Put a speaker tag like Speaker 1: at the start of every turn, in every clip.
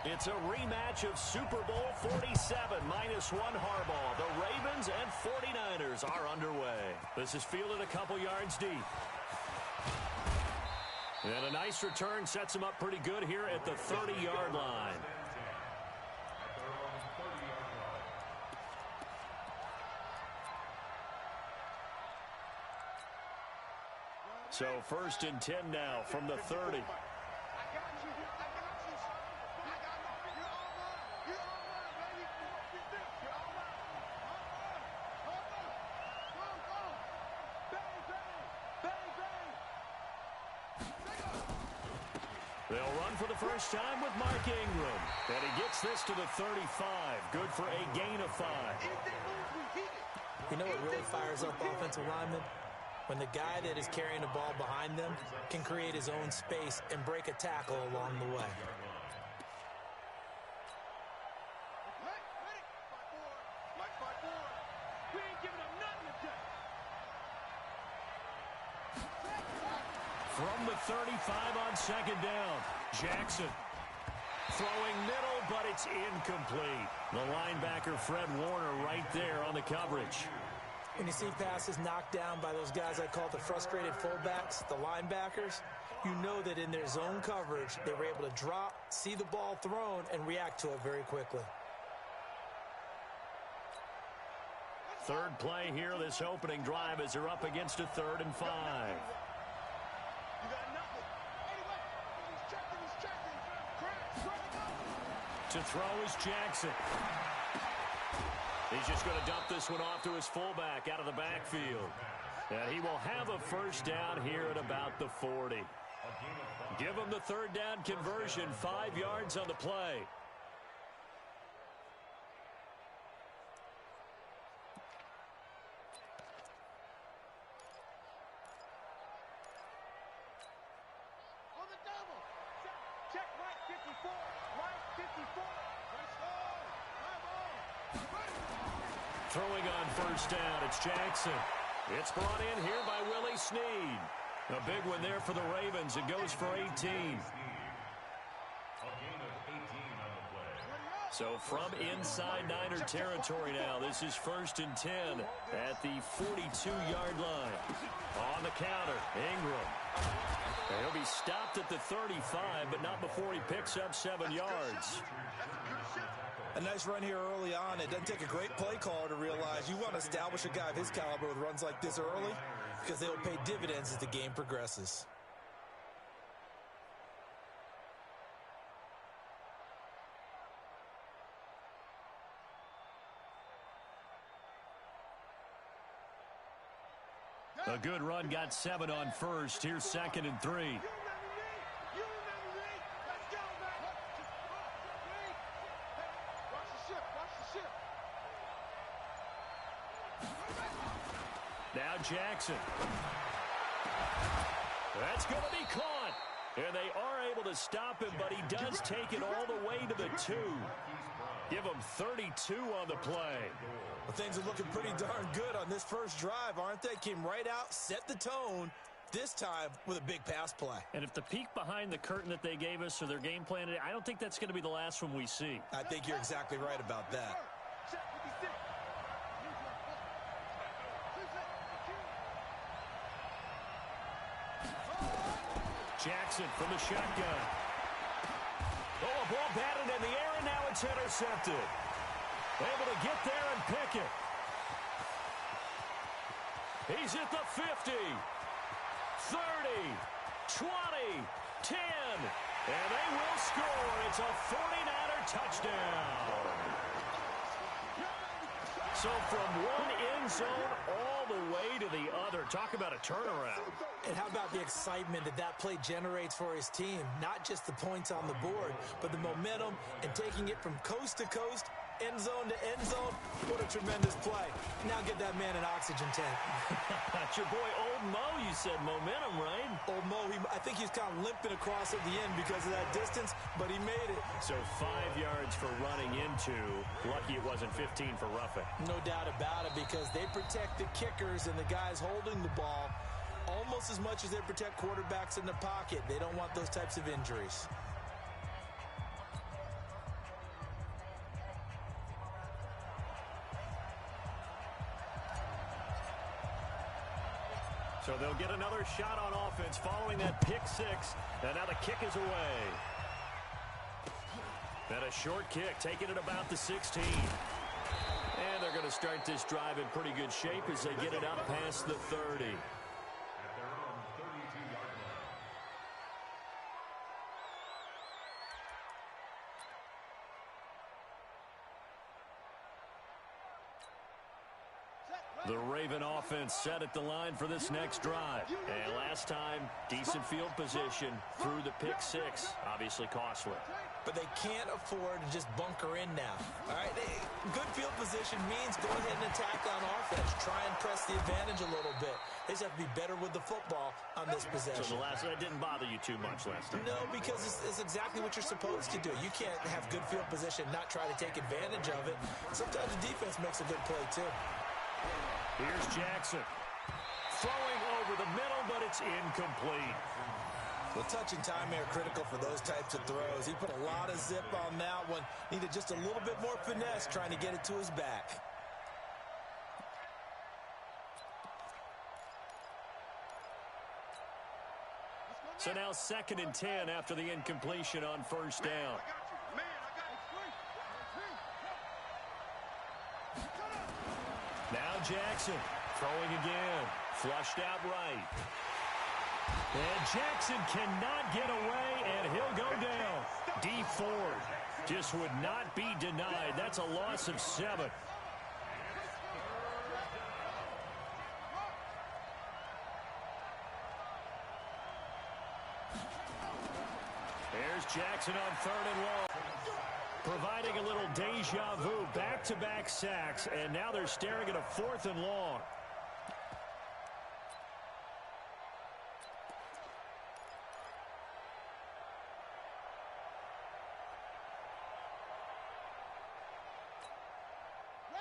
Speaker 1: It's a rematch of Super Bowl 47, -1 Harbaugh. The Ravens and 49ers are underway. This is fielded a couple yards deep. And a nice return sets him up pretty good here at the 30-yard line. So 1st and 10 now from the 30. They'll run for the first time with Mark Ingram. And he gets this to the 35. Good for a gain of 5.
Speaker 2: You know what really fires up offensive linemen? When the guy that is carrying the ball behind them can create his own space and break a tackle along the way.
Speaker 1: From the 35 on 2nd down, Jackson throwing middle, but it's incomplete. The linebacker, Fred Warner, right there on the coverage.
Speaker 2: When you see passes knocked down by those guys I call the frustrated fullbacks, the linebackers, you know that in their zone coverage, they were able to drop, see the ball thrown, and react to it very quickly.
Speaker 1: Third play here, this opening drive, as they're up against a 3rd and 5. To throw is Jackson. He's just going to dump this one off to his fullback out of the backfield. And he will have a first down here at about the 40. Give him the 3rd down conversion, 5 yards on the play.
Speaker 3: On the double. Check right 54. Right 54.
Speaker 1: Throwing on first down, it's Jackson. It's brought in here by Willie Snead. A big one there for the Ravens. It goes for 18. So from inside Niner territory now, this is 1st and 10 at the 42-yard line. On the counter, Ingram. And he'll be stopped at the 35, but not before he picks up 7 yards.
Speaker 4: A nice run here early on. It doesn't take a great play caller to realize you want to establish a guy of his caliber with runs like this early because they will pay dividends as the game progresses.
Speaker 1: A good run, got 7 on first. Here's 2nd and 3. Now Jackson. That's going to be caught. And they are able to stop him, but he does take it all the way to the 2. Give him 32 on the play.
Speaker 4: Well, things are looking pretty darn good on this first drive, aren't they? Came right out, set the tone, this time with a big pass play.
Speaker 1: And if the peek behind the curtain that they gave us or their game plan, I don't think that's going to be the last one we see.
Speaker 4: I think you're exactly right about that.
Speaker 1: Jackson from the shotgun. Oh, a ball batted in the air, and now it's intercepted. Able to get there and pick it. He's at the 50, 30, 20, 10, and they will score. It's a 49er touchdown. So from one end zone all the way to the other. Talk about a turnaround.
Speaker 2: And how about the excitement that that play generates for his team? Not just the points on the board, but the momentum and taking it from coast to coast, end zone to end zone. What a tremendous play. Now get that man an oxygen tank.
Speaker 1: That's your boy Old Mo, you said. Momentum, right?
Speaker 2: Old Mo, I think he's kind of limping across at the end because of that distance, but he made it.
Speaker 1: So 5 yards for running into. Lucky it wasn't 15 for roughing.
Speaker 2: No doubt about it, because they protect the kickers and the guys holding the ball almost as much as they protect quarterbacks in the pocket. They don't want those types of injuries.
Speaker 1: So they'll get another shot on offense following that pick six. And now the kick is away. And a short kick, taking it about the 16. And they're going to start this drive in pretty good shape as they get it up past the 30. The Raven offense set at the line for this next drive. And last time, decent field position through the pick six. Obviously costly.
Speaker 2: But they can't afford to just bunker in now. All right, good field position means go ahead and attack on offense. Try and press the advantage a little bit. They just have to be better with the football on this possession.
Speaker 1: So that didn't bother you too much last time?
Speaker 2: No, because it's exactly what you're supposed to do. You can't have good field position, not try to take advantage of it. Sometimes the defense makes a good play, too.
Speaker 1: Here's Jackson. Throwing over the middle, but it's incomplete.
Speaker 4: Well, touch and time are critical for those types of throws. He put a lot of zip on that one. Needed just a little bit more finesse trying to get it to his back.
Speaker 1: So now 2nd and 10 after the incompletion on first down. Now Jackson throwing again. Flushed out right. And Jackson cannot get away, and he'll go down. D Ford just would not be denied. That's a loss of 7. There's Jackson on 3rd and long. Providing a little deja vu. Back-to-back sacks, and now they're staring at a 4th and long.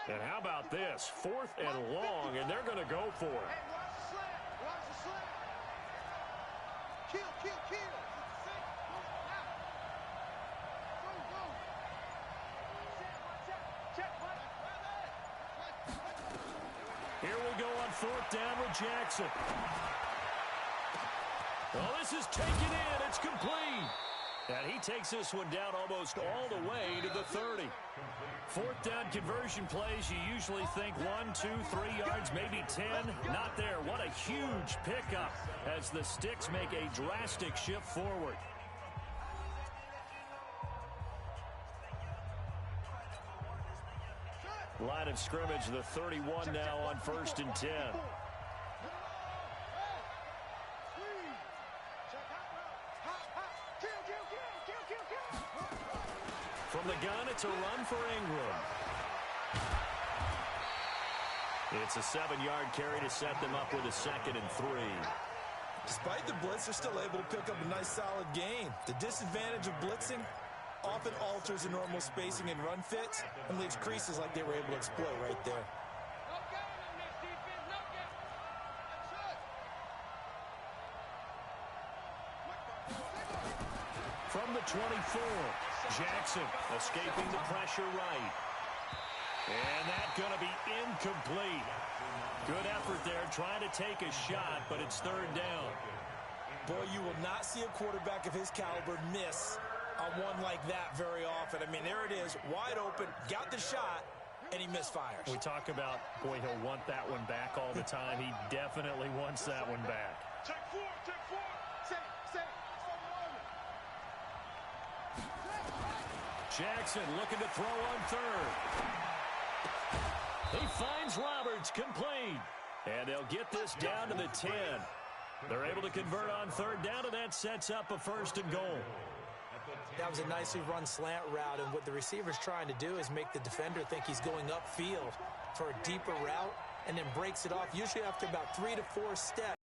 Speaker 1: And how about this? 4th and long, and they're going to go for it.
Speaker 3: Hey, watch the slant. Watch the slant. Kill, kill, kill. Out. Go, go. Check,
Speaker 1: Here we go on 4th down with Jackson. Well, this is taken in. It's complete. And he takes this one down almost all the way to the 30. 4th down conversion plays, you usually think 1, 2, 3 yards, maybe 10. Not there. What a huge pickup as the Sticks make a drastic shift forward. Line of scrimmage, the 31 now on 1st and 10. From the gun, it's a run for Ingram. It's a 7-yard carry to set them up with a 2nd and 3.
Speaker 4: Despite the blitz, they're still able to pick up a nice solid gain. The disadvantage of blitzing often alters the normal spacing and run fits and leaves creases like they were able to exploit right there.
Speaker 1: From the 24, Jackson escaping the pressure right. And that's going to be incomplete. Good effort there, trying to take a shot, but it's 3rd down.
Speaker 4: Boy, you will not see a quarterback of his caliber miss on one like that very often. I mean, there it is, wide open, got the shot, and he misfires.
Speaker 1: We talk about, boy, he'll want that one back all the time. He definitely wants that one back.
Speaker 3: Take 4, take 4. Say.
Speaker 1: Jackson looking to throw on 3rd. He finds Roberts, complete. And they'll get this down to the 10. They're able to convert on 3rd down, and that sets up a 1st and goal.
Speaker 2: That was a nicely run slant route, and what the receiver's trying to do is make the defender think he's going upfield for a deeper route, and then breaks it off, usually after about 3 to 4 steps.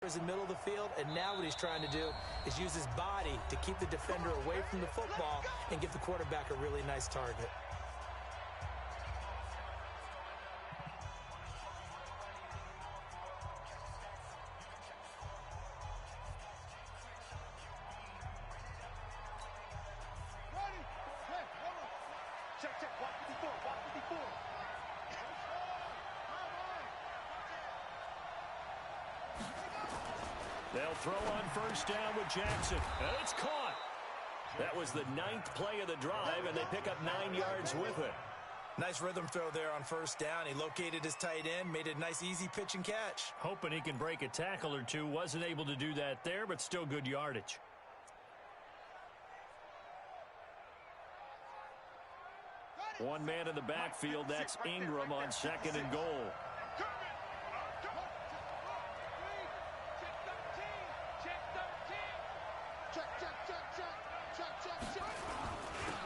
Speaker 2: In the middle of the field, and now what he's trying to do is use his body to keep the defender away from the football and give the quarterback a really nice target.
Speaker 3: Ready? Hey, hold on. Check. Watch 54. Watch 54.
Speaker 1: They'll throw on first down with Jackson. And it's caught. That was the 9th play of the drive, and they pick up 9 yards with it.
Speaker 4: Nice rhythm throw there on first down. He located his tight end, made a nice easy pitch and catch.
Speaker 1: Hoping he can break a tackle or two. Wasn't able to do that there, but still good yardage. One man in the backfield. That's Ingram on 2nd and goal.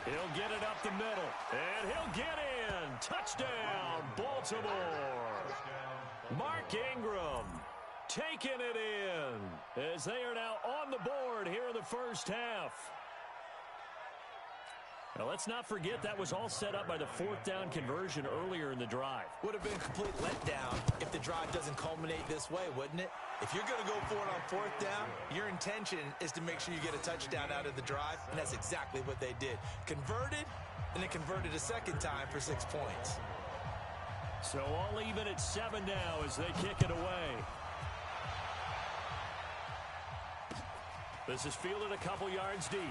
Speaker 1: He'll get it up the middle, and he'll get in. Touchdown, Baltimore. Mark Ingram taking it in as they are now on the board here in the first half. Now, let's not forget that was all set up by the 4th down conversion earlier in the drive.
Speaker 4: Would have been a complete letdown if the drive doesn't culminate this way, wouldn't it? If you're going to go for it on 4th down, your intention is to make sure you get a touchdown out of the drive, and that's exactly what they did. Converted, and then converted a second time for 6 points.
Speaker 1: So all even at 7 now as they kick it away. This is fielded a couple yards deep.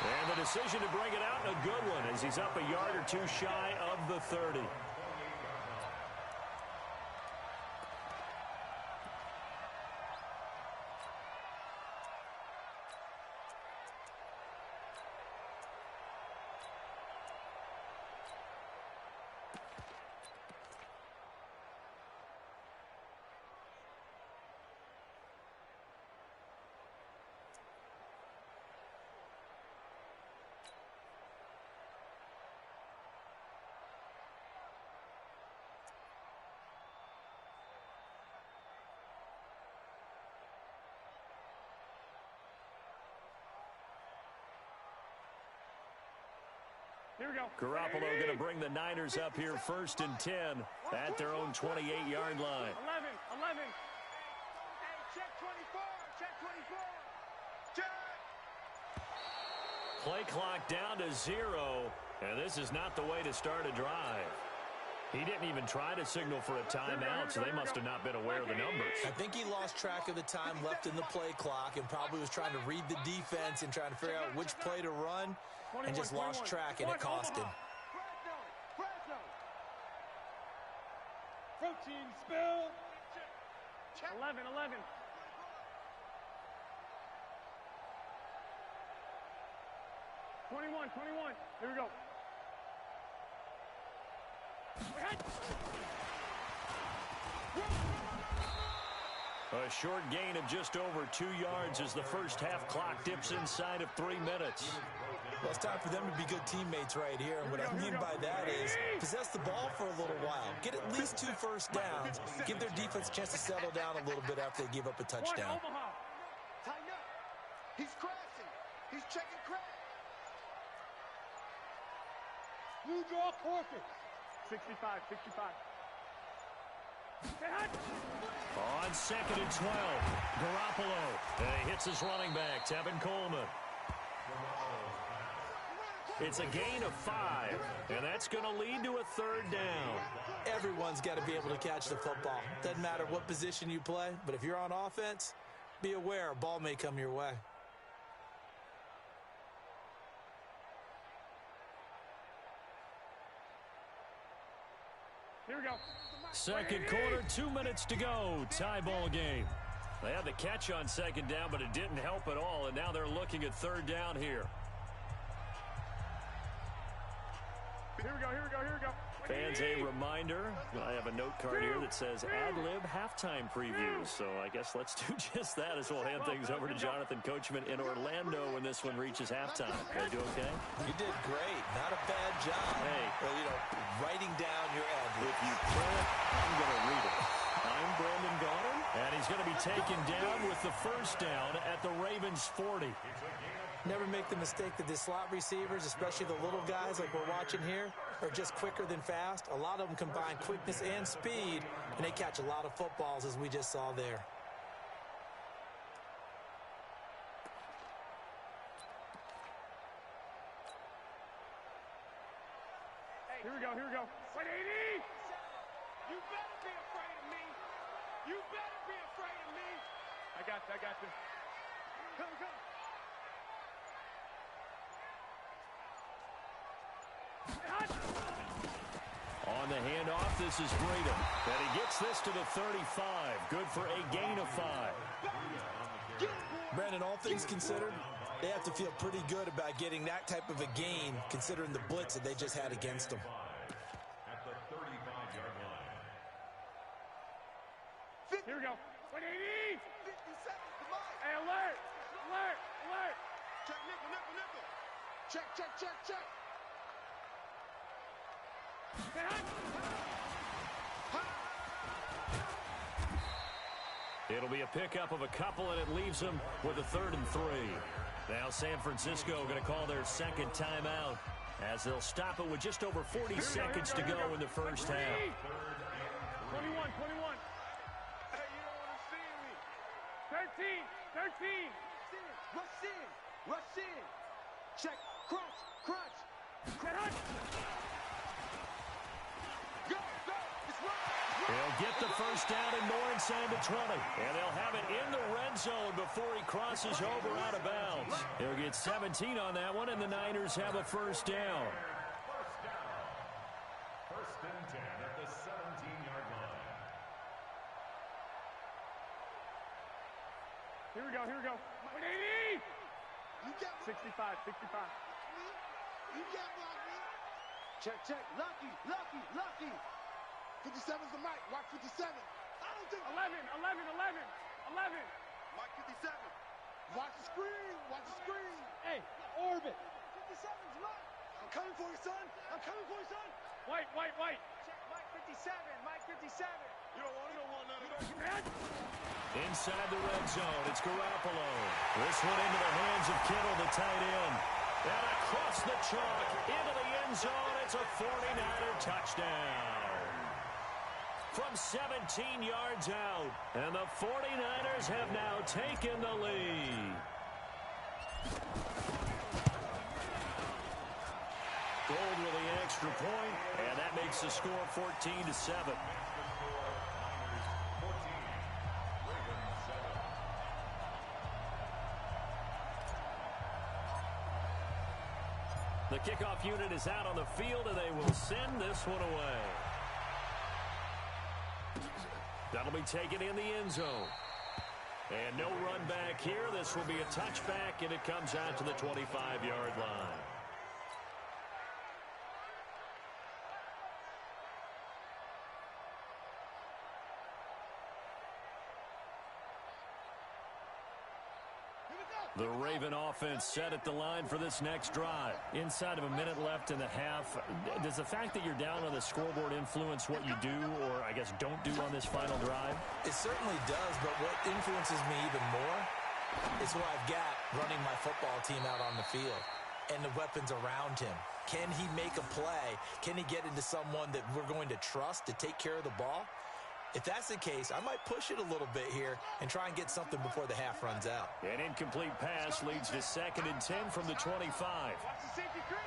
Speaker 1: And the decision to bring it out, and a good one, as he's up a yard or 2 shy of the 30.
Speaker 5: Here we go.
Speaker 1: Garoppolo going to bring the Niners up here 1st and 10 at their own 28-yard line.
Speaker 5: 11.
Speaker 3: Hey, check 24. Check 24. Check.
Speaker 1: Play clock down to 0, and this is not the way to start a drive. He didn't even try to signal for a timeout, so they must have not been aware of the numbers.
Speaker 4: I think he lost track of the time left in the play clock and probably was trying to read the defense and trying to figure out which play to run and just lost track, and it cost him.
Speaker 3: Fresno.
Speaker 5: Protein spill.
Speaker 3: Check.
Speaker 5: 11. 21. Here we go.
Speaker 1: A short gain of just over 2 yards as the first half clock dips inside of 3 minutes.
Speaker 4: Well, it's time for them to be good teammates right here. And what I mean by that is possess the ball for a little while. Get at least 2 first downs. Give their defense a chance to settle down a little bit after they give up a touchdown.
Speaker 3: Tighten up. He's crashing. He's checking crash.
Speaker 5: Blue draw corpus. 65.
Speaker 1: On 2nd and 12, Garoppolo. And he hits his running back, Tevin Coleman. It's a gain of 5, and that's going to lead to a 3rd down.
Speaker 4: Everyone's got to be able to catch the football. Doesn't matter what position you play, but if you're on offense, be aware a ball may come your way.
Speaker 5: Here we go.
Speaker 1: 2nd quarter, 2 minutes to go. Tie ball game. They had the catch on 2nd down, but it didn't help at all, and now they're looking at 3rd down here.
Speaker 5: Here we go.
Speaker 1: Fans, a reminder, I have a note card here that says ad-lib halftime previews. So I guess let's do just that as we'll hand things over to Jonathan Coachman in Orlando when this one reaches halftime. Did I do okay?
Speaker 4: You did great. Not a bad job.
Speaker 1: Hey.
Speaker 4: Well, writing down your ad-lib.
Speaker 1: If you can't, I'm going to read it. I'm Brandon Gaudin, and he's going to be taken down with the first down at the Ravens 40.
Speaker 4: Never make the mistake that the slot receivers, especially the little guys like we're watching here, are just quicker than fast. A lot of them combine quickness and speed, and they catch a lot of footballs, as we just saw there.
Speaker 5: Here we go.
Speaker 3: 180! You better be afraid of me.
Speaker 5: You better be afraid of me. I got you. I got you. Come, come.
Speaker 1: On the handoff, this is Breedham. And he gets this to the 35. Good for a gain of 5.
Speaker 2: Brandon, all things considered, they have to feel pretty good about getting that type of a gain, considering the blitz that they just had against them.
Speaker 6: At the 35-yard line.
Speaker 5: Here we go. 180.
Speaker 3: 50 seconds to mine.
Speaker 5: Hey, alert. Alert. Alert.
Speaker 3: Check, nickel, nickel, nickel. Check, check, check, check.
Speaker 5: Say hi.
Speaker 1: It'll be a pickup of a couple, and it leaves them with a 3rd and 3. Now San Francisco going to call their second timeout as they'll stop it with just over 40 seconds to go in the first half.
Speaker 5: 21, 21.
Speaker 3: Hey, you don't want to see me.
Speaker 5: 13, 13.
Speaker 3: Rush in, rush in. Check, crunch, crunch.
Speaker 5: Say hi.
Speaker 3: Go, go, it's right.
Speaker 1: He'll get the first down and more inside the 20. And they'll have it in the red zone before he crosses over out of bounds. He'll get 17 on that one, and the Niners have a first down.
Speaker 6: First and 10 at the 17-yard line.
Speaker 5: Here we go. Here we go. 180.
Speaker 3: You got
Speaker 5: 65, 65.
Speaker 3: me. You got me. Check, check. Lucky, lucky, lucky. 57's the mic. Watch 57. I don't think.
Speaker 5: 11, 11, 11, 11.
Speaker 3: Mike 57. Watch the screen. Watch the screen.
Speaker 5: Hey, orbit.
Speaker 3: 57's Mike. I'm coming for you, son. I'm coming for you, son.
Speaker 5: White, white, white.
Speaker 3: Check Mike 57. Mike 57. You don't want to know one none of that.
Speaker 1: Inside the red zone, it's Garoppolo. This one into the hands of Kittle, the tight end. And across the chalk, into the end zone, it's a 49er touchdown. From 17 yards out, and the 49ers have now taken the lead. Gold with the extra point, and that makes the score 14-7. The kickoff unit is out on the field, and they will send this one away. That'll be taken in the end zone. And no run back here. This will be a touchback, and it comes out to the 25-yard line. The Raven offense set at the line for this next drive. Inside of a minute left in the half, does the fact that you're down on the scoreboard influence what you do, or I guess don't do on this final drive?
Speaker 2: It certainly does, but what influences me even more is what I've got running my football team out on the field and the weapons around him. Can he make a play? Can he get into someone that we're going to trust to take care of the ball? If that's the case, I might push it a little bit here and try and get something before the half runs out.
Speaker 1: An incomplete pass leads to 2nd and 10 from the 25.
Speaker 5: Watch the safety creep.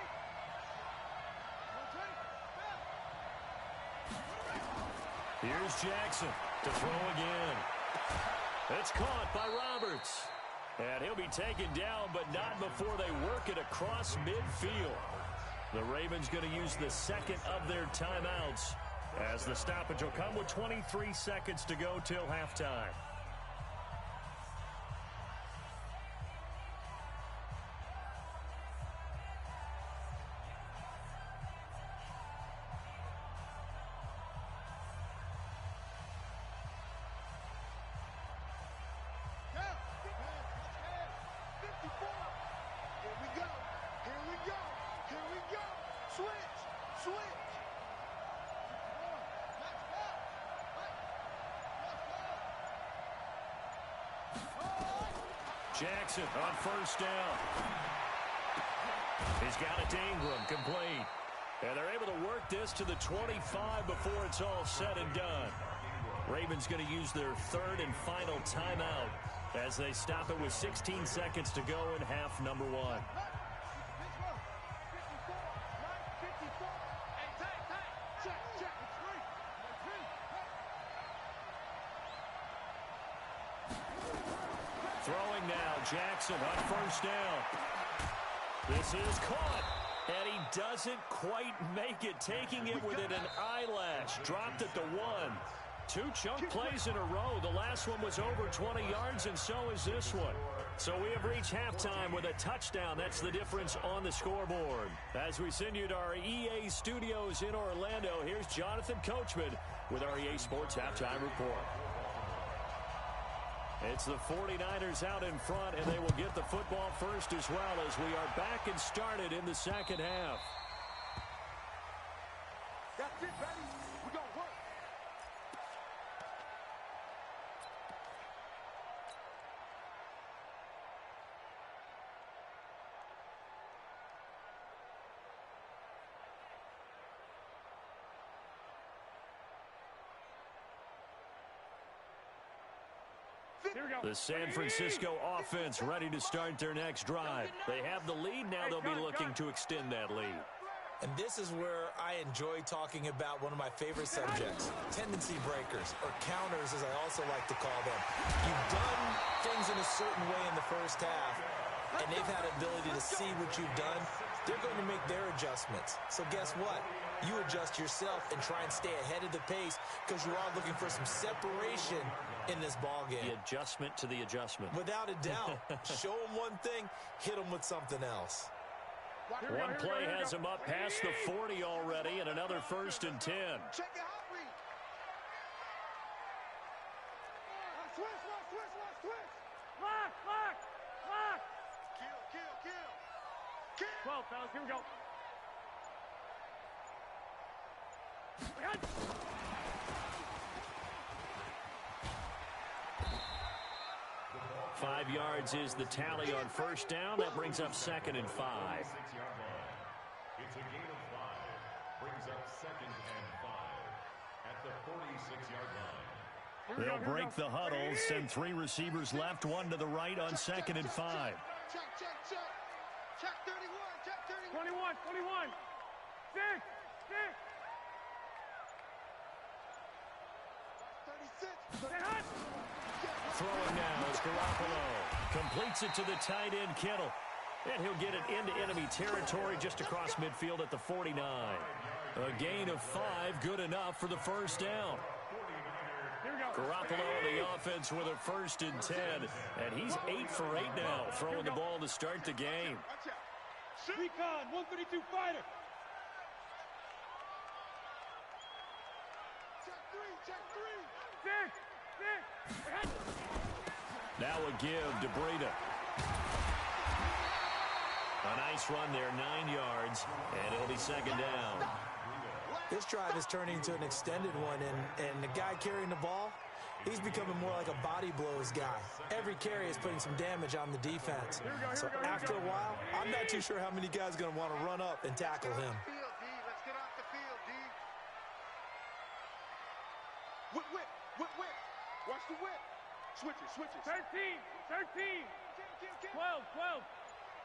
Speaker 1: Here's Jackson to throw again. It's caught by Roberts. And he'll be taken down, but not before they work it across midfield. The Ravens going to use the second of their timeouts, as the stoppage will come with 23 seconds to go till halftime. Jackson on first down. He's got it to Ingram, complete. And they're able to work this to the 25 before it's all said and done. Ravens going to use their third and final timeout as they stop it with 16 seconds to go in half number one. now. Jackson on first down. This is caught. And he doesn't quite make it, taking it within an eyelash. Dropped at the 1. 2 chunk plays in a row. The last one was over 20 yards, and so is this one. So we have reached halftime with a touchdown. That's the difference on the scoreboard. As we send you to our EA studios in Orlando, here's Jonathan Coachman with our EA Sports Halftime Report. It's the 49ers out in front, and they will get the football first as well as we are back and started in the second half.
Speaker 3: That's it, baby. We're going to work.
Speaker 1: The San Francisco offense ready to start their next drive. They have the lead. Now they'll be looking to extend that lead.
Speaker 2: And this is where I enjoy talking about one of my favorite subjects, tendency breakers, or counters as I also like to call them. You've done things in a certain way in the first half, and they've had ability to see what you've done. They're going to make their adjustments. So guess what? You adjust yourself and try and stay ahead of the pace because you are looking for some separation in this ball game.
Speaker 1: The adjustment to the adjustment.
Speaker 2: Without a doubt. Show them one thing, hit them with something else.
Speaker 1: One play has him up past the 40 already, and another 1st and 10.
Speaker 3: Check it out, read. Switch.
Speaker 5: Lock.
Speaker 3: Kill.
Speaker 5: 12, fellas, here we go.
Speaker 1: 5 yards is the tally on first down. That brings up 2nd and 5.
Speaker 6: 46-yard line. It's a gain of 5. Brings up 2nd and 5 at the 46-yard line.
Speaker 1: They'll break the huddle, send 3 receivers left, 1 to the right on 2nd and 5.
Speaker 3: Check 31.
Speaker 5: 21. 6.
Speaker 3: 36.
Speaker 1: Throwing now is Garoppolo. Completes it to the tight end, Kittle. And he'll get it into enemy territory just across midfield at the 49. A gain of 5, good enough for the first down. Garoppolo on the offense with a 1st and 10. And he's 8 for 8 now, throwing the ball to start the game.
Speaker 5: Recon, 132 fighter.
Speaker 3: Check 3.
Speaker 5: 6.
Speaker 1: Now a give to Breida. A nice run there, 9 yards, and it'll be 2nd down.
Speaker 2: This drive is turning into an extended one, and the guy carrying the ball, he's becoming more like a body blows guy. Every carry is putting some damage on the defense. So after a while, I'm not too sure how many guys are going to want to run up and tackle him.
Speaker 3: Let's get off the field, D. Whip. Watch the whip. Switches.
Speaker 5: 13. 12.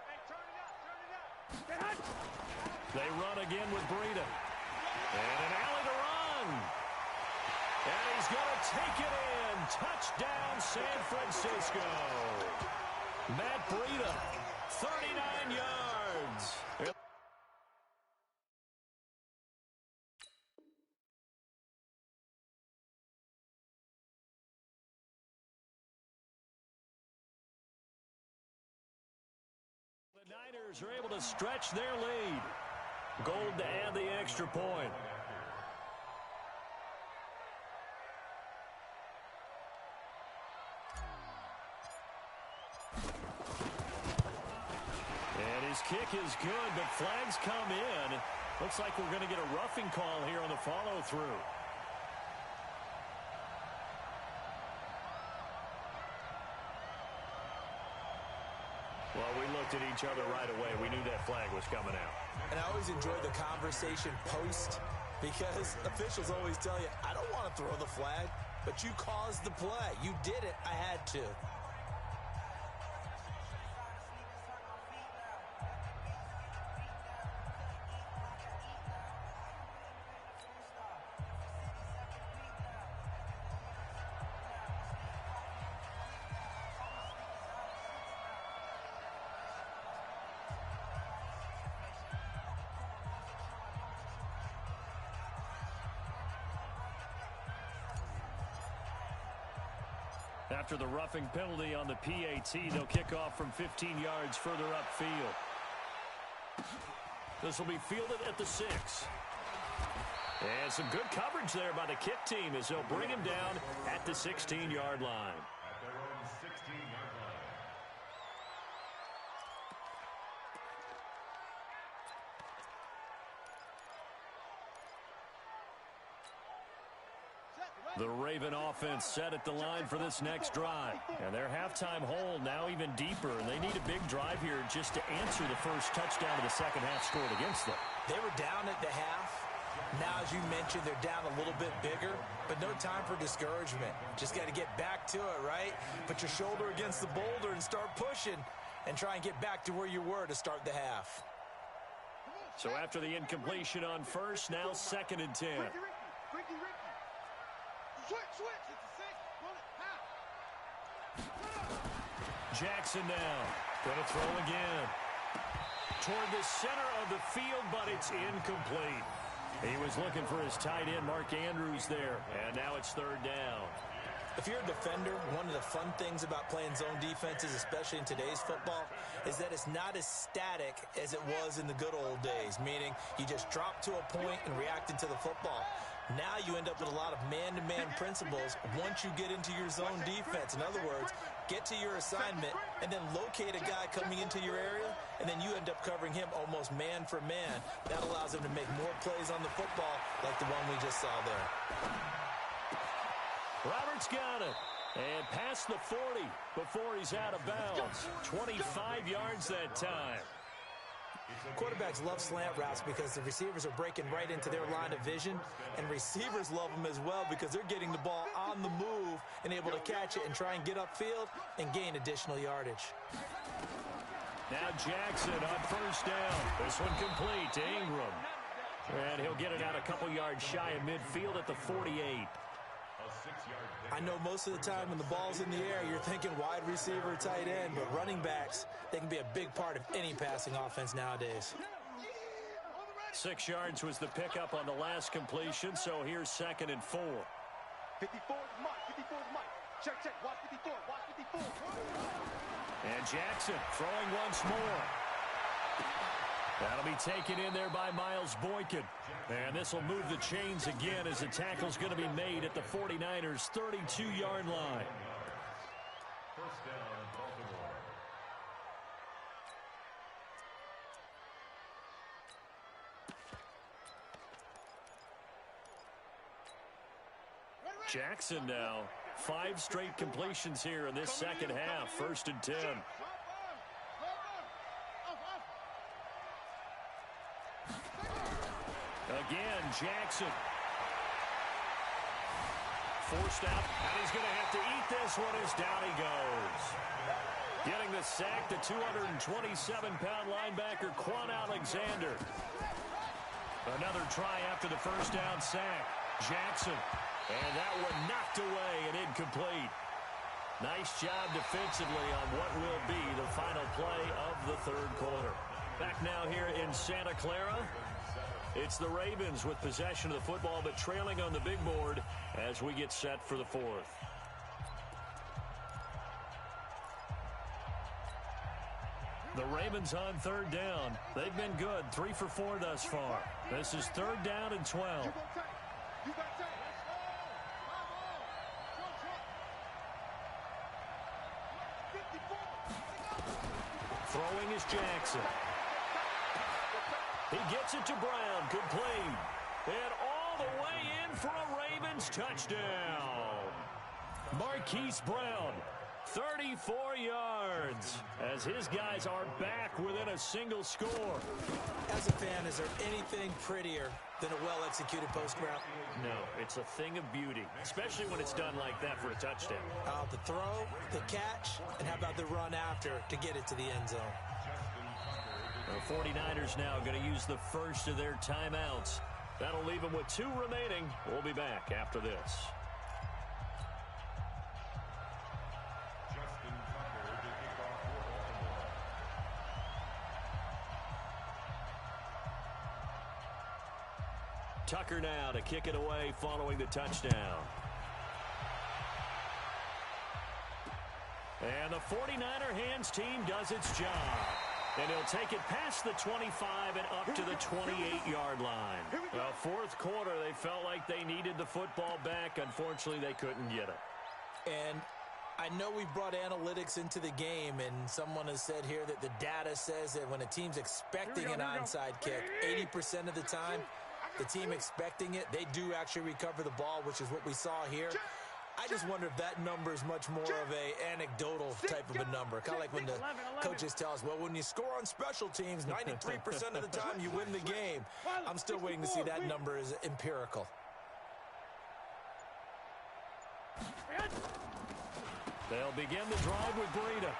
Speaker 3: Hey, turn it up.
Speaker 1: They run again with Breida. And an alley to run. And he's going to take it in. Touchdown, San Francisco. Matt Breida, 39 yards. The Niners are able to stretch their lead. Gold to add the extra point. And his kick is good, but flags come in. Looks like we're going to get a roughing call here on the follow-through. Well, we looked at each other right away. We knew that flag was coming out.
Speaker 2: And I always enjoy the conversation post because officials always tell you, I don't want to throw the flag, but you caused the play. You did it. I had to.
Speaker 1: After the roughing penalty on the PAT, they'll kick off from 15 yards further upfield. This will be fielded at the 6. And some good coverage there by the kick team as they'll bring him down at the 16-yard line.
Speaker 6: At their own 16-yard line.
Speaker 1: The Raven offense set at the line for this next drive. And their halftime hole now even deeper. And they need a big drive here just to answer the first touchdown of the second half scored against them.
Speaker 4: They were down at the half. Now, as you mentioned, they're down a little bit bigger, but no time for discouragement. Just got to get back to it, right? Put your shoulder against the boulder and start pushing and try and get back to where you were to start the half.
Speaker 1: So after the incompletion on first, now 2nd and 10.
Speaker 3: Ricky. Switch. It's a 6. Run it. Half.
Speaker 1: Jackson now. Going to throw again. Toward the center of the field, but it's incomplete. He was looking for his tight end, Mark Andrews, there. And now it's 3rd down.
Speaker 4: If you're a defender, one of the fun things about playing zone defenses, especially in today's football, is that it's not as static as it was in the good old days, meaning you just drop to a point and react into the football. Now you end up with a lot of man-to-man principles once you get into your zone defense. In other words, get to your assignment and then locate a guy coming into your area, and then you end up covering him almost man for man. That allows him to make more plays on the football like the one we just saw there.
Speaker 1: Roberts got it. And past the 40 before he's out of bounds. 25 yards that time.
Speaker 4: Quarterbacks love slant routes because the receivers are breaking right into their line of vision, and receivers love them as well because they're getting the ball on the move and able to catch it and try and get upfield and gain additional yardage.
Speaker 1: Now Jackson on 1st down. This one complete to Ingram. And he'll get it out a couple yards shy of midfield at the 48.
Speaker 4: I know most of the time when the ball's in the air, you're thinking wide receiver, tight end, but running backs, they can be a big part of any passing offense nowadays.
Speaker 1: 6 yards was the pickup on the last completion, so here's 2nd and 4.
Speaker 3: 54 is Mike. Check. Watch 54.
Speaker 1: And Jackson throwing once more. That'll be taken in there by Miles Boykin. And this will move the chains again as the tackle's going to be made at the 49ers' 32-yard line.
Speaker 6: 1st down, Baltimore.
Speaker 1: Jackson now. 5 straight completions here in this second half. 1st and 10. Again, Jackson. Forced out, and he's going to have to eat this one as down he goes. Getting the sack, the 227-pound linebacker, Quan Alexander. Another try after the 1st down sack. Jackson. And that one knocked away and incomplete. Nice job defensively on what will be the final play of the 3rd quarter. Back now here in Santa Clara. It's the Ravens with possession of the football, but trailing on the big board as we get set for the 4th. The Ravens on 3rd down. They've been good, 3 for 4 thus far. This is 3rd down and 12. Throwing is Jackson. He gets it to Brown, complete. And all the way in for a Ravens touchdown. Marquise Brown, 34 yards, as his guys are back within a single score.
Speaker 4: As a fan, is there anything prettier than a well-executed post route?
Speaker 1: No, it's a thing of beauty, especially when it's done like that for a touchdown.
Speaker 4: The throw, the catch, and how about the run after to get it to the end zone?
Speaker 1: The 49ers now going to use the first of their timeouts. That'll leave them with 2 remaining. We'll be back after this. Tucker now to kick it away following the touchdown. The 49er hands team does its job. And he'll take it past the 25 and up to the 28-yard line. Well, fourth quarter, they felt like they needed the football back. Unfortunately, they couldn't get it.
Speaker 2: And I know we've brought analytics into the game, and someone has said here that the data says that when a team's expecting an onside kick, 80% of the time, the team expecting it, they do actually recover the ball, which is what we saw here. I just wonder if that number is much more of a anecdotal type of a number. Kind of like when the coaches tell us, well, when you score on special teams, 93% of the time you win the game. I'm still waiting to see that number is empirical.
Speaker 1: They'll begin the drive with Breida.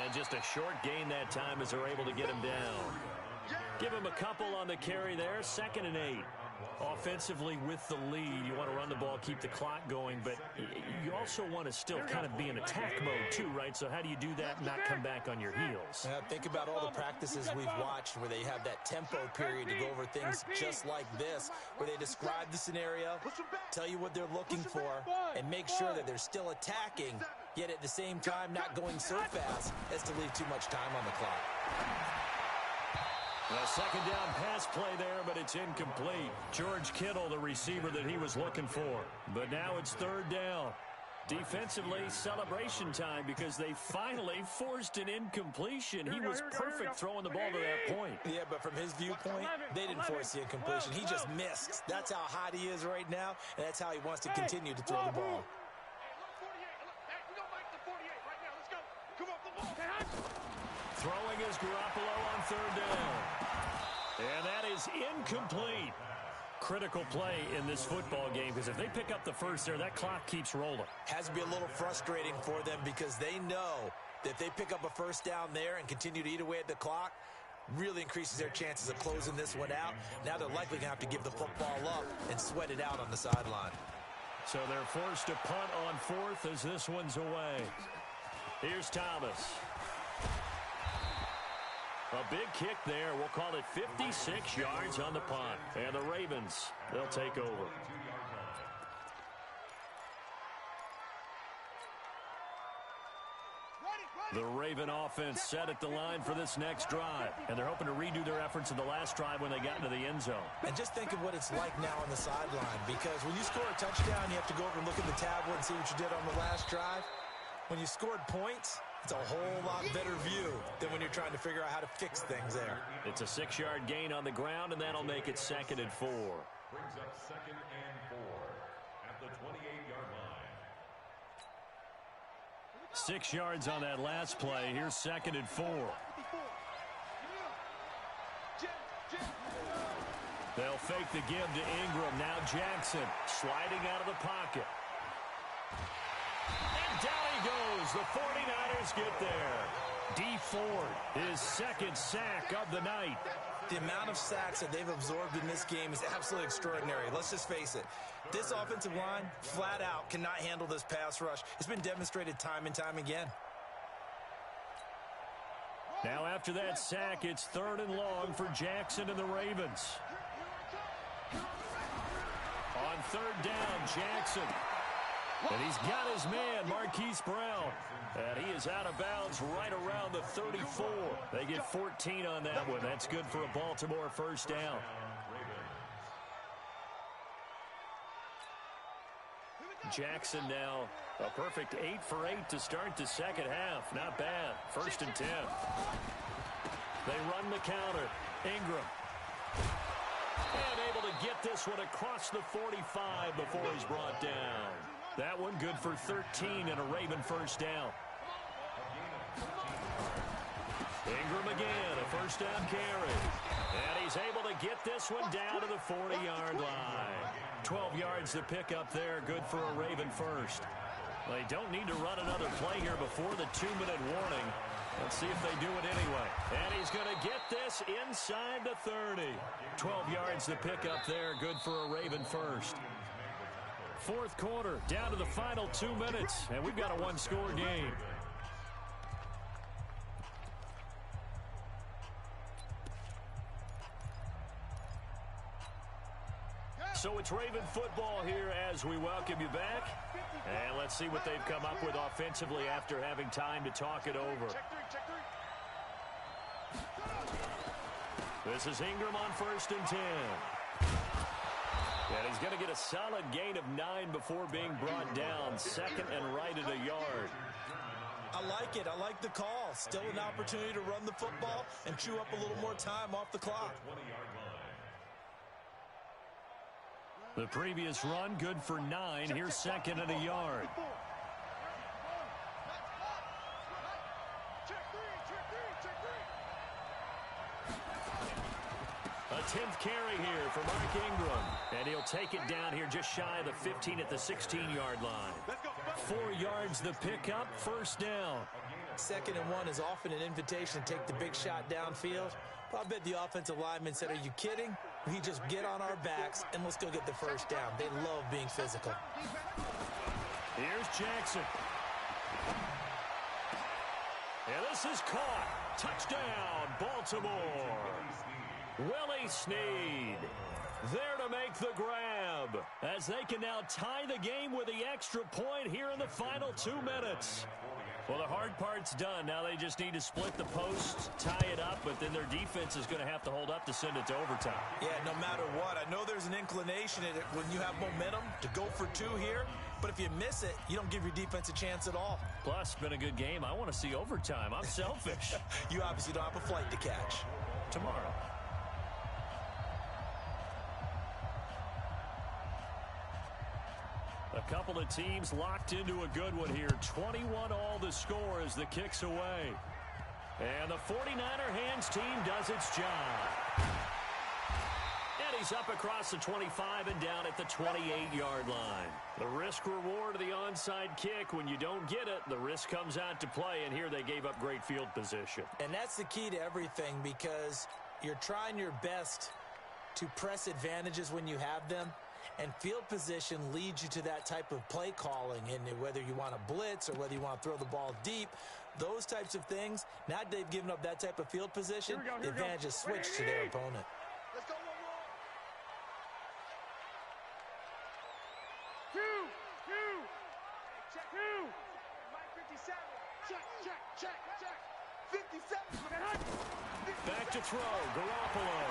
Speaker 1: And just a short gain that time as they're able to get him down. Give him a couple on the carry there, 2nd and 8. Offensively with the lead, you want to run the ball, keep the clock going, but you also want to still kind of be in attack mode too, right? So how do you do that and not come back on your heels?
Speaker 2: Think about all the practices we've watched where they have that tempo period to go over things just like this, where they describe the scenario, tell you what they're looking for, and make sure that they're still attacking, yet at the same time not going so fast as to leave too much time on the clock.
Speaker 1: A second down pass play there, but it's incomplete. George Kittle, the receiver that he was looking for. But now it's 3rd down. Defensively, celebration time because they finally forced an incompletion. He was perfect throwing the ball to that point.
Speaker 2: Yeah, but from his viewpoint, they didn't force the incompletion. He just missed. That's how hot he is right now, and that's how he wants to continue to throw the ball.
Speaker 1: Throwing is Garoppolo on 3rd down. And that is incomplete. Critical play in this football game because if they pick up the first there, that clock keeps rolling.
Speaker 2: Has to be a little frustrating for them because they know that if they pick up a first down there and continue to eat away at the clock, really increases their chances of closing this one out. Now they're likely going to have to give the football up and sweat it out on the sideline.
Speaker 1: So they're forced to punt on 4th as this one's away. Here's Thomas. A big kick there. We'll call it 56 yards on the punt. And the Ravens, they'll take over. The Raven offense set at the line for this next drive. And they're hoping to redo their efforts in the last drive when they got into the end zone.
Speaker 2: And just think of what it's like now on the sideline. Because when you score a touchdown, you have to go over and look at the tablet and see what you did on the last drive. When you scored points, it's a whole lot better view than when you're trying to figure out how to fix things there.
Speaker 1: It's a 6-yard gain on the ground, and that'll make it 2nd and 4.
Speaker 6: Brings up 2nd and 4 at the 28-yard line.
Speaker 1: 6 yards on that last play. Here's 2nd and 4. They'll fake the give to Ingram. Now Jackson sliding out of the pocket. And down he goes. The 49ers get there. D Ford, his 2nd sack of the night.
Speaker 2: The amount of sacks that they've absorbed in this game is absolutely extraordinary. Let's just face it. This offensive line, flat out, cannot handle this pass rush. It's been demonstrated time and time again.
Speaker 1: Now after that sack, it's 3rd and long for Jackson and the Ravens. On 3rd down, Jackson. And he's got his man, Marquise Brown. And he is out of bounds right around the 34. They get 14 on that one. That's good for a Baltimore first down. Jackson now a perfect 8 for 8 to start the second half. Not bad. 1st and 10. They run the counter. Ingram. And able to get this one across the 45 before he's brought down. That one good for 13 and a Raven first down. Ingram again, a first down carry. And he's able to get this one down to the 40-yard line. 12 yards to pick up there, good for a Raven first. They don't need to run another play here before the 2-minute warning. Let's see if they do it anyway. And he's going to get this inside the 30. 12 yards to pick up there, good for a Raven first. Fourth quarter, down to the final 2 minutes, and we've got a one-score game. So it's Raven football here as we welcome you back. And let's see what they've come up with offensively after having time to talk it over.
Speaker 3: Check three.
Speaker 1: This is Ingram on 1st and 10. And he's going to get a solid gain of 9 before being brought down. 2nd and right at a yard.
Speaker 4: I like it. I like the call. Still an opportunity to run the football and chew up a little more time off the clock.
Speaker 1: The previous run, good for 9. Here's 2nd and a yard.
Speaker 3: Check three.
Speaker 1: A 10th carry here for Mark Ingram. And he'll take it down here just shy of the 15 at the 16-yard line. 4 yards the pickup, 1st down.
Speaker 4: 2nd and 1 is often an invitation to take the big shot downfield. But I bet the offensive lineman said, are you kidding? We just get on our backs and let's go get the 1st down. They love being physical.
Speaker 1: Here's Jackson. And this is caught. Touchdown, Baltimore. Willie Snead there to make the grab as they can now tie the game with the extra point here in the final 2 minutes. Well, the hard part's done. Now they just need to split the posts, tie it up, but then their defense is going to have to hold up to send it to overtime.
Speaker 4: Yeah, no matter what. I know there's an inclination in it when you have momentum to go for 2 here, but if you miss it, you don't give your defense a chance at all.
Speaker 1: Plus, it's been a good game. I want to see overtime. I'm selfish.
Speaker 4: You obviously don't have a flight to catch.
Speaker 1: Tomorrow. A couple of teams locked into a good one here. 21 all the score as the kick's away. And the 49er hands team does its job. And he's up across the 25 and down at the 28-yard line. The risk reward of the onside kick. When you don't get it, the risk comes out to play, and here they gave up great field position.
Speaker 4: And that's the key to everything, because you're trying your best to press advantages when you have them. And field position leads you to that type of play calling, and whether you want to blitz or whether you want to throw the ball deep, those types of things. Now they've given up that type of field position, the advantage is switched to their opponent.
Speaker 3: Let's go, one more. Check. Mike 57. Check. 57.
Speaker 1: Back to throw, Garoppolo.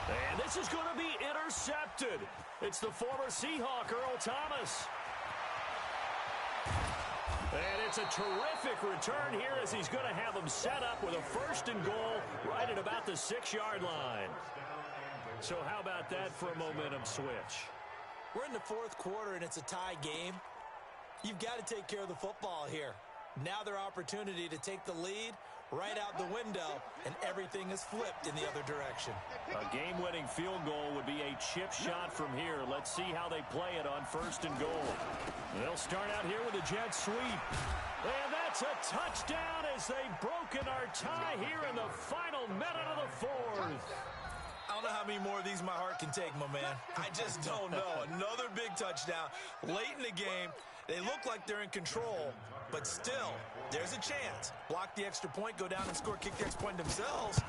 Speaker 1: And this is going to be intercepted. It's the former Seahawk, Earl Thomas. And it's a terrific return here as he's going to have them set up with a 1st and goal right at about the 6-yard line. So how about that for a momentum switch?
Speaker 4: We're in the 4th quarter, and it's a tie game. You've got to take care of the football here. Now their opportunity to take the lead right out the window, and everything is flipped in the other direction.
Speaker 1: A game-winning field goal would be a chip shot from here. Let's see how they play it on 1st and goal. They'll start out here with a jet sweep. And that's a touchdown as they've broken our tie here in the final minute of the 4th.
Speaker 4: I don't know how many more of these my heart can take, my man. I just don't know. Another big touchdown late in the game. They look like they're in control, but still, there's a chance. Block the extra point, go down and score, kick the extra point themselves.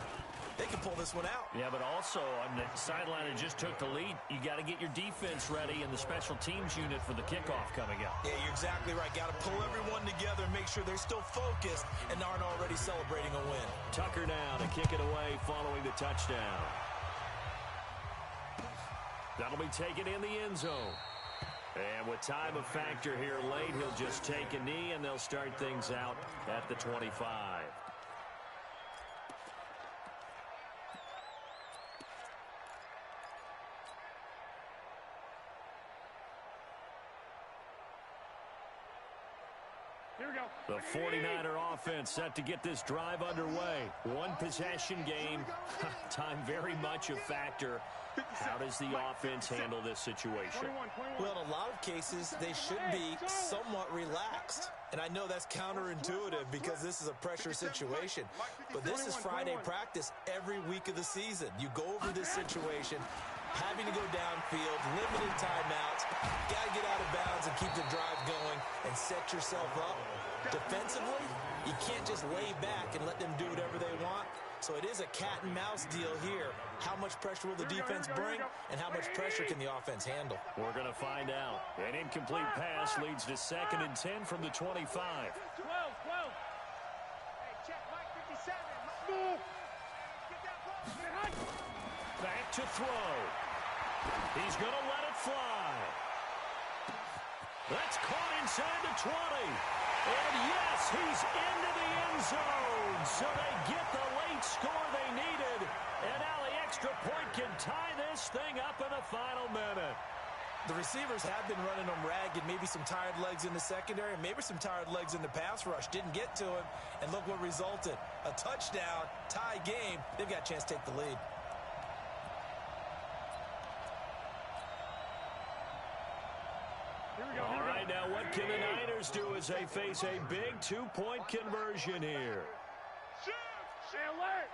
Speaker 4: They can pull this one out.
Speaker 1: Yeah, but also on the sideline that just took the lead, you got to get your defense ready and the special teams unit for the kickoff coming up.
Speaker 4: Yeah, you're exactly right. Got to pull everyone together and make sure they're still focused and aren't already celebrating a win.
Speaker 1: Tucker now to kick it away following the touchdown. That'll be taken in the end zone. And with time a factor here late, he'll just take a knee, and they'll start things out at the 25.
Speaker 5: Here we go.
Speaker 1: The 49er offense set to get this drive underway. One possession game. Time very much a factor. How does the offense handle this situation?
Speaker 4: Well, in a lot of cases, they should be somewhat relaxed. And I know that's counterintuitive because this is a pressure situation. But this is Friday practice every week of the season. You go over this situation, having to go downfield, limited timeouts, got to get out of bounds and keep the drive going and set yourself up. Defensively, you can't just lay back and let them do whatever they want.
Speaker 2: So it is a cat and mouse deal here. How much pressure will the defense bring, and how much pressure can the offense handle?
Speaker 1: We're going to find out. An incomplete pass leads to 2nd and 10 from the 25.
Speaker 5: 12. Hey, check Mike 57. Move. Get that ball.
Speaker 1: Back to throw. He's going to let it fly. That's caught inside the 20. And yes, he's into the end zone. So they get the late score they needed. And now the extra point can tie this thing up in the final minute.
Speaker 2: The receivers have been running them ragged, maybe some tired legs in the secondary, maybe some tired legs in the pass rush. Didn't get to him, and look what resulted. A touchdown, tie game. They've got a chance to take the lead.
Speaker 1: All right, now what can the Niners do as they face a big 2-point conversion here?
Speaker 5: Stay alert.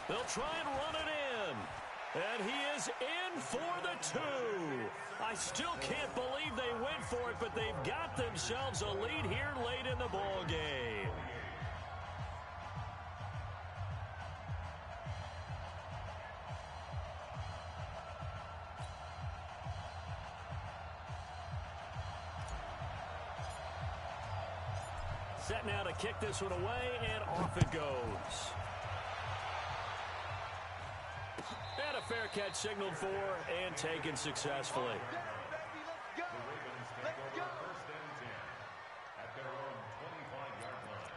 Speaker 1: They'll try and run it in. And he is in for the 2. I still can't believe they went for it, but they've got themselves a lead here late in the ball game. Set now to kick this one away, and off it goes. And a fair catch signaled for and taken successfully.
Speaker 6: The Ravens take over 1st and 10 at their own 25-yard line.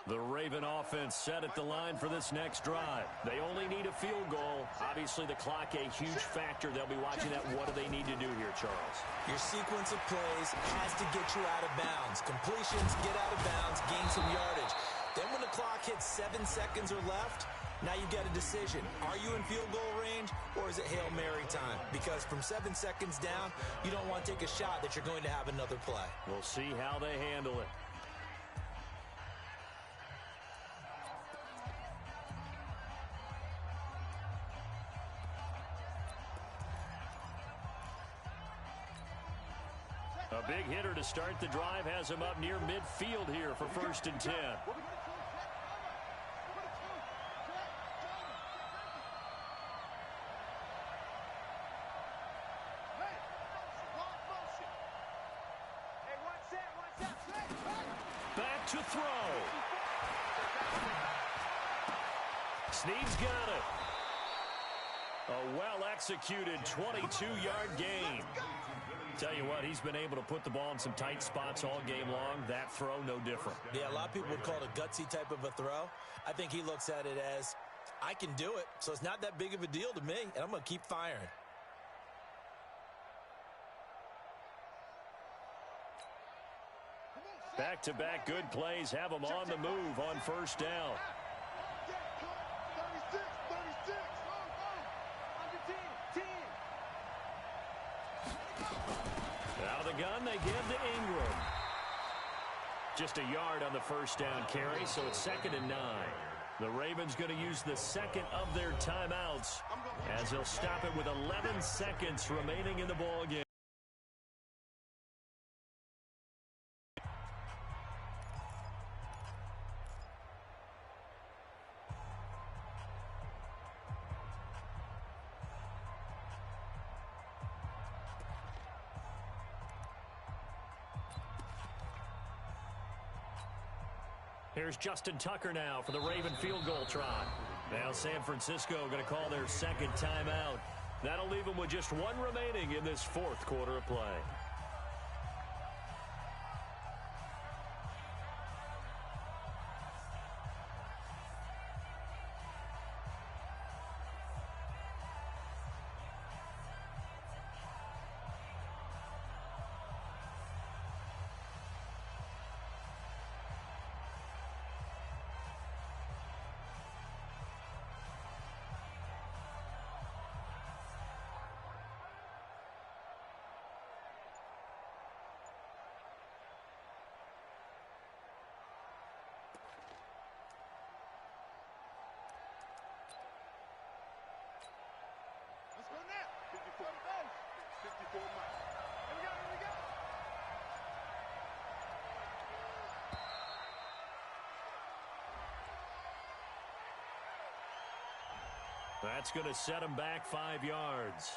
Speaker 1: The Raven offense set at the line for this next drive. They only need a field goal. Obviously, the clock a huge factor. They'll be watching that. What do they need to do here, Charles?
Speaker 2: Your sequence of plays has to get you out of bounds. Completions, get out of bounds, gain some yardage. Then when the clock hits 7 seconds or left, now you've got a decision. Are you in field goal range, or is it Hail Mary time? Because from 7 seconds down, you don't want to take a shot that you're going to have another play.
Speaker 1: We'll see how they handle it. A big hitter to start the drive has him up near midfield here for 1st and 10. Back to throw. Snead's got it. A well-executed 22-yard gain. Tell you what, he's been able to put the ball in some tight spots all game long. That throw, no different.
Speaker 2: Yeah, a lot of people would call it a gutsy type of a throw. I think he looks at it as, I can do it, so it's not that big of a deal to me, and I'm going to keep firing.
Speaker 1: Back-to-back good plays have him on the move on 1st down. Out of the gun, they give to Ingram. Just a yard on the 1st down carry, so it's 2nd and 9. The Ravens going to use the second of their timeouts as they'll stop it with 11 seconds remaining in the ball game. Here's Justin Tucker now for the Raven field goal try. Now San Francisco going to call their second timeout. That'll leave them with just one remaining in this 4th quarter of play.
Speaker 5: 54 miles. Here we go, here we go.
Speaker 1: That's going to set him back 5 yards.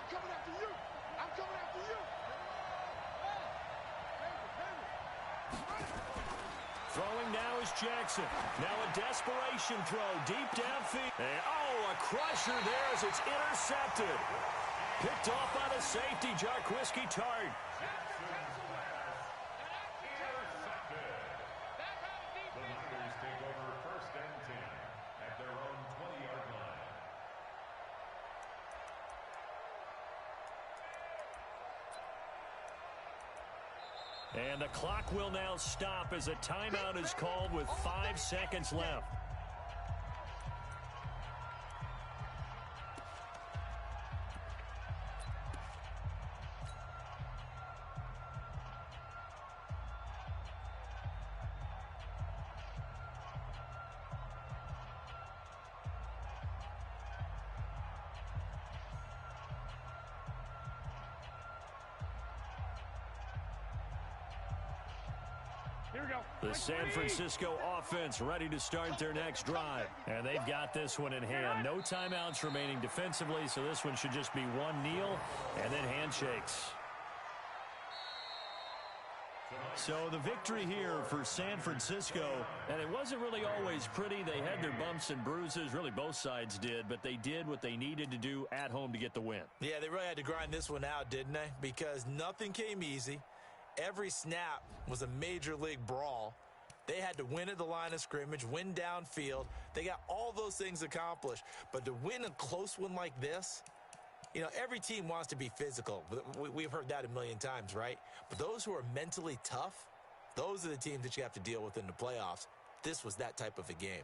Speaker 3: Coming after you. I'm coming after you.
Speaker 1: Throwing now is Jackson. Now a desperation throw deep downfield. And, oh, a crusher there as it's intercepted. Picked off by the safety, Jarquiski Tart.
Speaker 6: The Niners take over 1st and 10 at their own 20-yard line.
Speaker 1: And the clock will now stop as a timeout is called with 5 seconds left.
Speaker 5: Here we go.
Speaker 1: The San Francisco offense ready to start their next drive. And they've got this one in hand. No timeouts remaining defensively, so this one should just be one kneel and then handshakes. So the victory here for San Francisco, and it wasn't really always pretty. They had their bumps and bruises, really both sides did, but they did what they needed to do at home to get the win.
Speaker 4: Yeah, they really had to grind this one out, didn't they? Because nothing came easy. Every snap was a major league brawl. They had to win at the line of scrimmage, win downfield. They got all those things accomplished. But to win a close one like this, you know, every team wants to be physical. We've heard that a million times, right? But those who are mentally tough, those are the teams that you have to deal with in the playoffs. This was that type of a game.